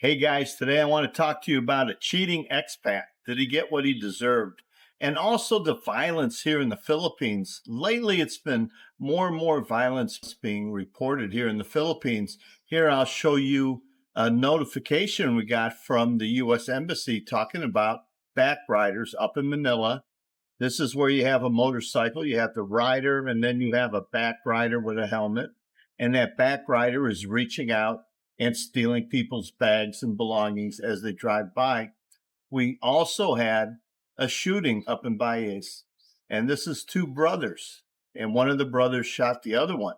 Hey guys, today I want to talk to you about a cheating expat. Did he get what he deserved? And also the violence here in the Philippines. Lately, it's been more and more violence being reported here in the Philippines. Here, I'll show you a notification we got from the U.S. Embassy talking about backriders up in Manila. This is where you have a motorcycle, you have the rider, and then you have a backrider with a helmet. And that backrider is reaching out and stealing people's bags and belongings as they drive by. We also had a shooting up in Valles, and this is two brothers, and one of the brothers shot the other one.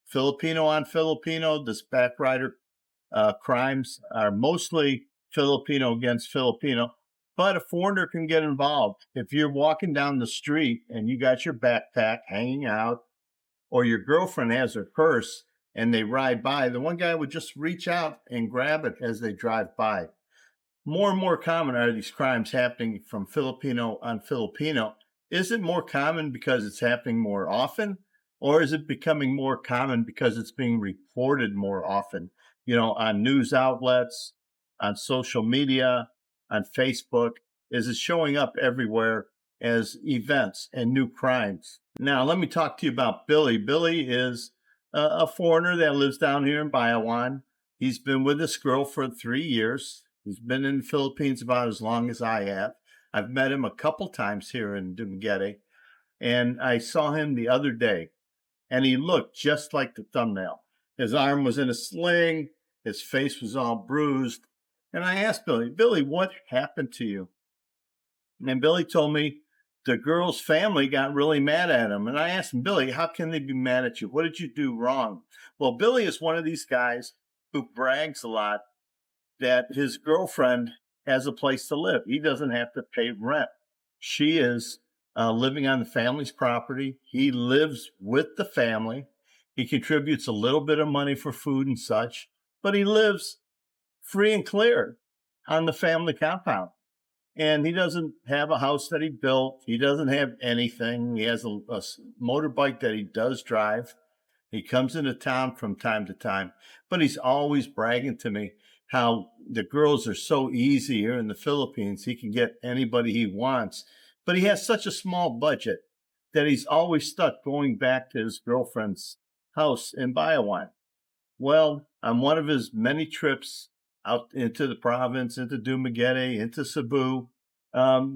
Filipino on Filipino, this backrider crimes are mostly Filipino against Filipino, but a foreigner can get involved. If you're walking down the street and you got your backpack hanging out, or your girlfriend has her purse and they ride by, the one guy would just reach out and grab it as they drive by. More and more common are these crimes happening from Filipino on Filipino. Is it more common because it's happening more often? Or is it becoming more common because it's being reported more often? You know, on news outlets, on social media, on Facebook. Is it showing up everywhere as events and new crimes? Now, let me talk to you about Billy. Billy is a foreigner that lives down here in Bayawan. He's been with this girl for 3 years. He's been in the Philippines about as long as I have. I've met him a couple times here in Dumaguete, and I saw him the other day, and he looked just like the thumbnail. His arm was in a sling, his face was all bruised, and I asked Billy, what happened to you? And Billy told me the girl's family got really mad at him. And I asked him, Billy, how can they be mad at you? What did you do wrong? Well, Billy is one of these guys who brags a lot that his girlfriend has a place to live. He doesn't have to pay rent. She is living on the family's property. He lives with the family. He contributes a little bit of money for food and such, but he lives free and clear on the family compound. And he doesn't have a house that he built. He doesn't have anything. He has a motorbike that he does drive. He comes into town from time to time, but he's always bragging to me how the girls are so easy here in the Philippines. He can get anybody he wants, but he has such a small budget that he's always stuck going back to his girlfriend's house in Bayawan. Well, on one of his many trips out into the province, into Dumaguete, into Cebu,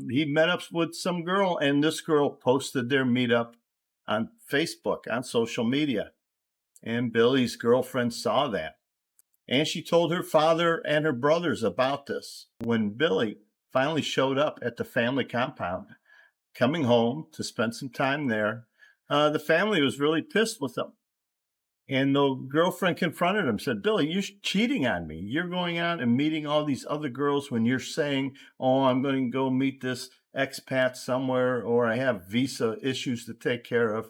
he met up with some girl, and this girl posted their meetup on Facebook, on social media. And Billy's girlfriend saw that. And she told her father and her brothers about this. When Billy finally showed up at the family compound, coming home to spend some time there, the family was really pissed with him. And the girlfriend confronted him, said, Billy, you're cheating on me. You're going out and meeting all these other girls when you're saying, oh, I'm going to go meet this expat somewhere, or I have visa issues to take care of.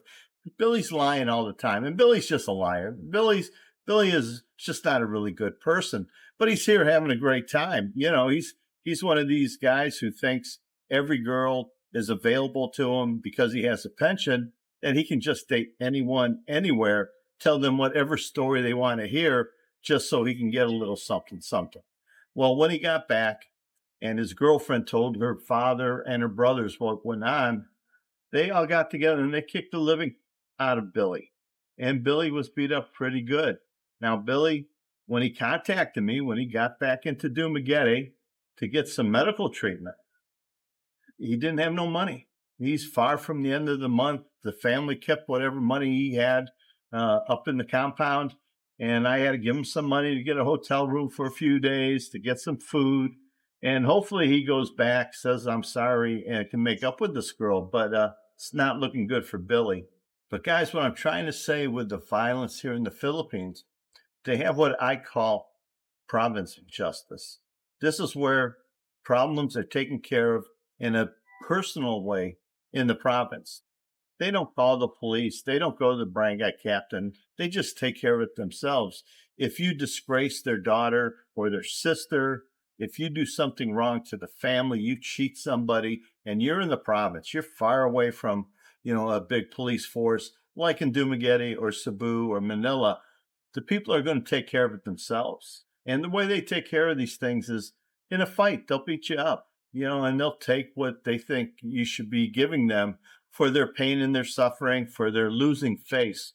Billy's lying all the time, and Billy's just a liar. Billy is just not a really good person, but he's here having a great time. You know, he's one of these guys who thinks every girl is available to him because he has a pension, and he can just date anyone, anywhere, tell them whatever story they want to hear, just so he can get a little something. Well, when he got back and his girlfriend told her father and her brothers what went on, they all got together and they kicked the living out of Billy. And Billy was beat up pretty good. Now, Billy, when he contacted me, when he got back into Dumaguete to get some medical treatment, he didn't have no money. He's far from the end of the month. The family kept whatever money he had up in the compound, and I had to give him some money to get a hotel room for a few days, to get some food, and hopefully he goes back, says I'm sorry, and can make up with this girl, but it's not looking good for Billy. But guys, what I'm trying to say with the violence here in the Philippines, they have what I call province of justice. This is where problems are taken care of in a personal way in the province. They don't call the police. They don't go to the barangay captain. They just take care of it themselves. If you disgrace their daughter or their sister, if you do something wrong to the family, you cheat somebody, and you're in the province, you're far away from, a big police force like in Dumaguete or Cebu or Manila, the people are going to take care of it themselves. And the way they take care of these things is in a fight, they'll beat you up, and they'll take what they think you should be giving them for their pain and their suffering, for their losing face.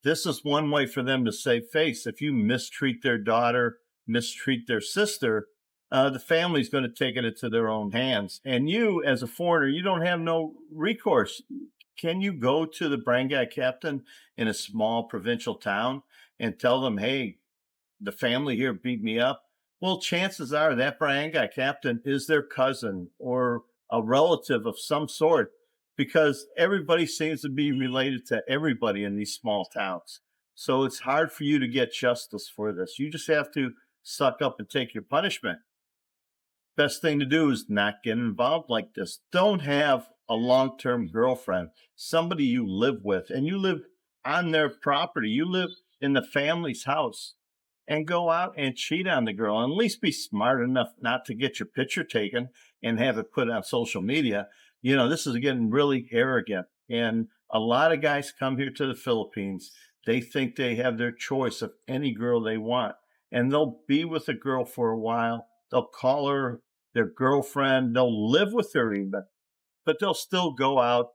This is one way for them to save face. If you mistreat their daughter, mistreat their sister, the family's going to take it into their own hands. And you, as a foreigner, you don't have no recourse. Can you go to the barangay captain in a small provincial town and tell them, hey, the family here beat me up? Well, chances are that barangay captain is their cousin or a relative of some sort, because everybody seems to be related to everybody in these small towns. So it's hard for you to get justice for this. You just have to suck up and take your punishment. Best thing to do is not get involved like this. Don't have a long-term girlfriend, somebody you live with, and you live on their property. You live in the family's house, and go out and cheat on the girl. And at least be smart enough not to get your picture taken and have it put on social media. This is getting really arrogant. And a lot of guys come here to the Philippines. They think they have their choice of any girl they want. And they'll be with a girl for a while. They'll call her their girlfriend. They'll live with her even. But they'll still go out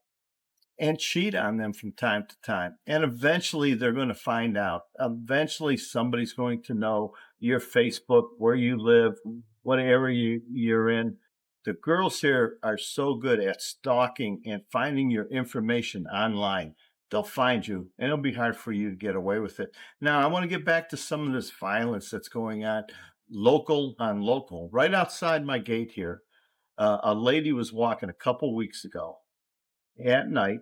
and cheat on them from time to time. And eventually they're going to find out. Eventually somebody's going to know your Facebook, where you live, what area you're in. The girls here are so good at stalking and finding your information online. They'll find you, and it'll be hard for you to get away with it. Now, I want to get back to some of this violence that's going on local on local. Right outside my gate here, a lady was walking a couple weeks ago at night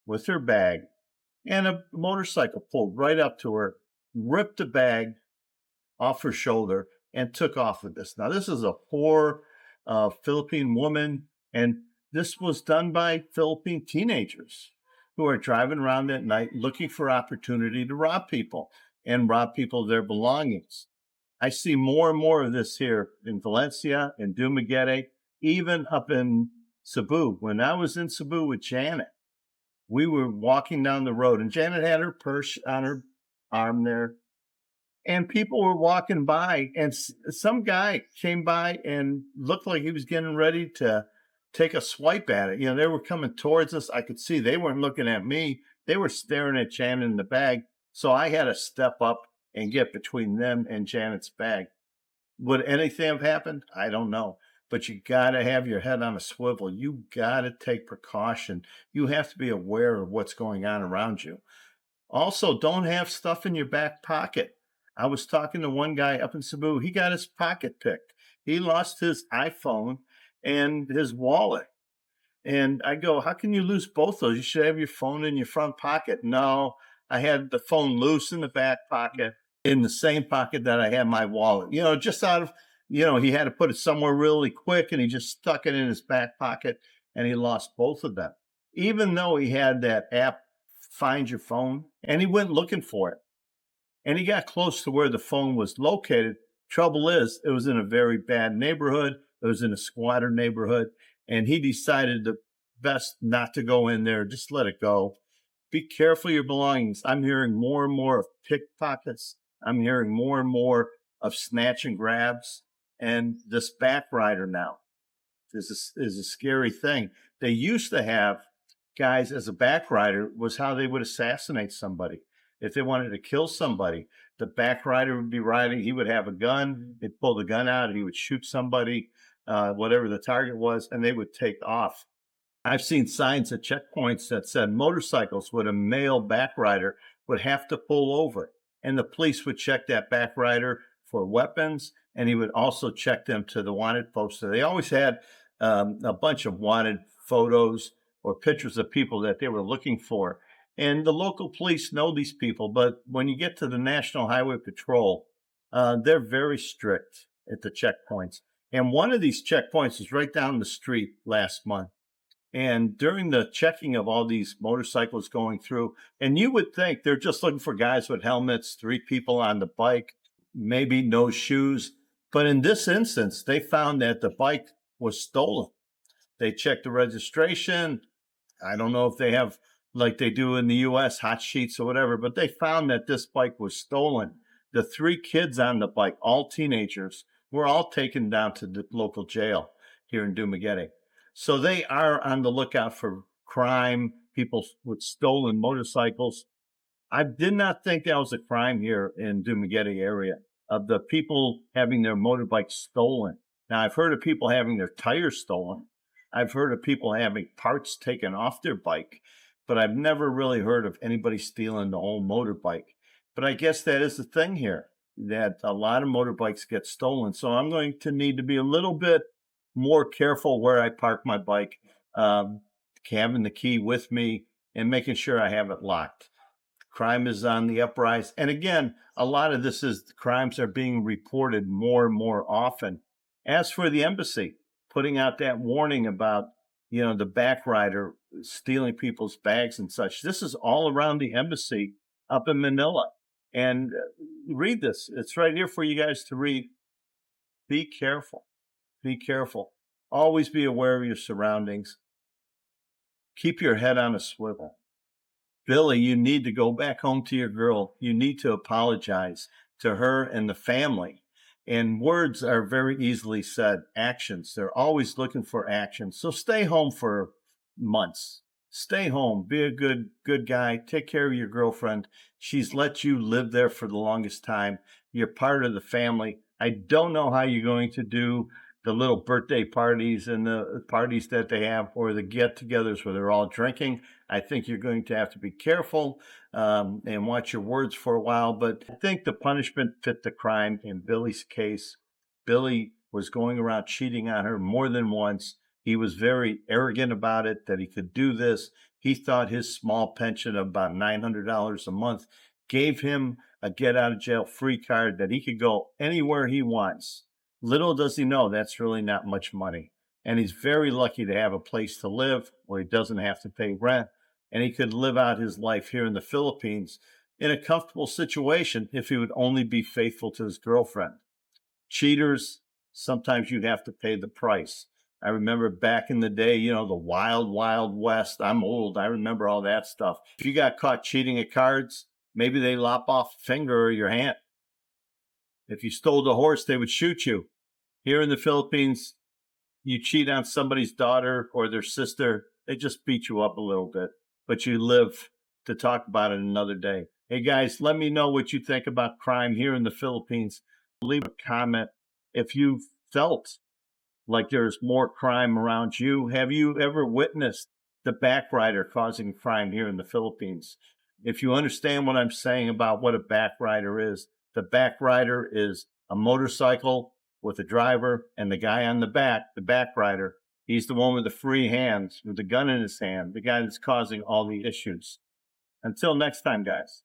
with her bag, and a motorcycle pulled right up to her, ripped the bag off her shoulder, and took off with this. Now, this is a poor Philippine woman, and this was done by Philippine teenagers who are driving around at night looking for opportunity to rob people and rob people of their belongings. I see more and more of this here in Valencia, in Dumaguete, even up in Cebu. When I was in Cebu with Janet, we were walking down the road, and Janet had her purse on her arm there, and people were walking by, and some guy came by and looked like he was getting ready to take a swipe at it. They were coming towards us. I could see they weren't looking at me. They were staring at Janet in the bag. So I had to step up and get between them and Janet's bag. Would anything have happened? I don't know. But you got to have your head on a swivel. You got to take precaution. You have to be aware of what's going on around you. Also, don't have stuff in your back pocket. I was talking to one guy up in Cebu. He got his pocket picked. He lost his iPhone and his wallet. And I go, how can you lose both those? You should have your phone in your front pocket. No, I had the phone loose in the back pocket, in the same pocket that I had my wallet. Just out of, he had to put it somewhere really quick, and he just stuck it in his back pocket, and he lost both of them. Even though he had that app, Find Your Phone, and he went looking for it. And he got close to where the phone was located. Trouble is, it was in a very bad neighborhood. It was in a squatter neighborhood. And he decided the best not to go in there. Just let it go. Be careful of your belongings. I'm hearing more and more of pickpockets. I'm hearing more and more of snatch and grabs. And this backrider now is a scary thing. They used to have guys as a backrider was how they would assassinate somebody. If they wanted to kill somebody, the backrider would be riding. He would have a gun. He'd pull the gun out and he would shoot somebody, whatever the target was, and they would take off. I've seen signs at checkpoints that said motorcycles with a male backrider would have to pull over, and the police would check that backrider for weapons, and he would also check them to the wanted poster. They always had a bunch of wanted photos or pictures of people that they were looking for. And the local police know these people, but when you get to the National Highway Patrol, they're very strict at the checkpoints. And one of these checkpoints is right down the street last month. And during the checking of all these motorcycles going through, and you would think they're just looking for guys with helmets, 3 people on the bike, maybe no shoes. But in this instance, they found that the bike was stolen. They checked the registration. I don't know if they have, like they do in the U.S., hot sheets or whatever, but they found that this bike was stolen. The 3 kids on the bike, all teenagers, were all taken down to the local jail here in TUBEBUDDY. So they are on the lookout for crime, people with stolen motorcycles. I did not think that was a crime here in TUBEBUDDY area, of the people having their motorbikes stolen. Now, I've heard of people having their tires stolen. I've heard of people having parts taken off their bike, but I've never really heard of anybody stealing the whole motorbike. But I guess that is the thing here, that a lot of motorbikes get stolen. So I'm going to need to be a little bit more careful where I park my bike, having the key with me and making sure I have it locked. Crime is on the uprise. And again, a lot of this is crimes are being reported more and more often. As for the embassy, putting out that warning about, the back rider stealing people's bags and such, this is all around the embassy up in Manila. And read this. It's right here for you guys to read. Be careful. Be careful. Always be aware of your surroundings. Keep your head on a swivel. Billy, you need to go back home to your girl. You need to apologize to her and the family. And words are very easily said. Actions, they're always looking for action. So stay home for months. Stay home. Be a good guy. Take care of your girlfriend. She's let you live there for the longest time. You're part of the family. I don't know how you're going to do the little birthday parties and the parties that they have, or the get-togethers where they're all drinking. I think you're going to have to be careful and watch your words for a while. But I think the punishment fit the crime in Billy's case. Billy was going around cheating on her more than once. He was very arrogant about it, that he could do this. He thought his small pension of about $900 a month gave him a get-out-of-jail-free card that he could go anywhere he wants. Little does he know that's really not much money. And he's very lucky to have a place to live where he doesn't have to pay rent. And he could live out his life here in the Philippines in a comfortable situation if he would only be faithful to his girlfriend. Cheaters, sometimes you'd have to pay the price. I remember back in the day, the wild, wild west. I'm old. I remember all that stuff. If you got caught cheating at cards, maybe they lop off a finger or your hand. If you stole the horse, they would shoot you. Here in the Philippines, you cheat on somebody's daughter or their sister, they just beat you up a little bit, but you live to talk about it another day. Hey guys, let me know what you think about crime here in the Philippines. Leave a comment if you felt like there's more crime around you. Have you ever witnessed the back rider causing crime here in the Philippines? If you understand what I'm saying about what a back rider is, the back rider is a motorcycle with a driver, and the guy on the back rider, he's the one with the free hands, with the gun in his hand, the guy that's causing all the issues. Until next time, guys.